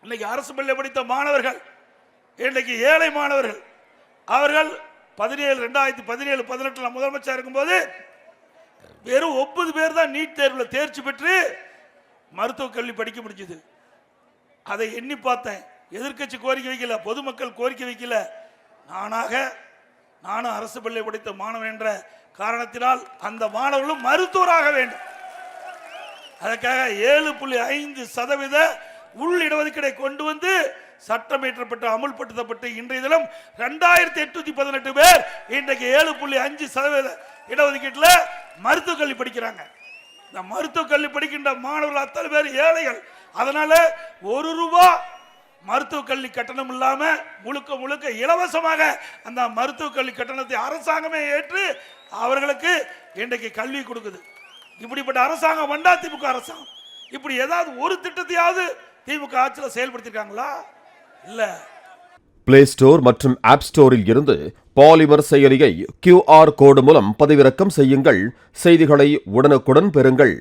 இன்னைக்கு அரசு பள்ளி படித்த மாணவர்கள், இன்றைக்கு ஏழை மாணவர்கள், அவர்கள் 2017-18 முதலமைச்சர் இருக்கும்போது வெறும் 9 பேர் தான் நீட் தேர்வில் தேர்ச்சி பெற்று மருத்துவக் கல்வி படிக்க முடிஞ்சது. அதை எண்ணி பார்த்தேன். எதிர்க்கட்சி கோரிக்கை வைக்கல, பொதுமக்கள் கோரிக்கை வைக்கல. நானும் அரசு பள்ளி படித்த மாணவன் என்ற காரணத்தினால் அந்த மாணவர்களும் மருத்துவராக வேண்டும். அதற்காக 7.5% உள் இடஒதுக்கீடை கொண்டு வந்து சட்டம் இயற்றப்பட்டு அமுல்படுத்தப்பட்டு இன்றைய தினம் 2818 பேர் இன்றைக்கு 7.5% இடஒதுக்கீட்டில் மருத்துவக் கல்வி படிக்கிறாங்க. இந்த மருத்துவக் கல்வி படிக்கின்ற மாணவர்கள் அத்தனை பேர் ஏழைகள். அதனால ₹1 மருத்துவக் கல்வி கட்டணம் இல்லாம முழுக்க இலவசமாக அந்த மருத்துவக் கல்வி கட்டணத்தை அரசாங்கமே ஏற்று அவர்களுக்கு இன்றைக்கு கல்வி கொடுக்குது. இப்படிப்பட்ட அரசாங்கம் வந்தா திமுக அரசாங்கம் இப்படி ஏதாவது ஒரு திட்டத்தையாவது திமுக ஆட்சியில் செயல்படுத்திருக்காங்களா? இல்ல. பிளே ஸ்டோர் மற்றும் ஆப் ஸ்டோரில் இருந்து பாலிமர் செயலியை QR கோடு மூலம் பதிவிறக்கம் செய்யுங்கள். செய்திகளை உடனுக்குடன் பெறுங்கள்.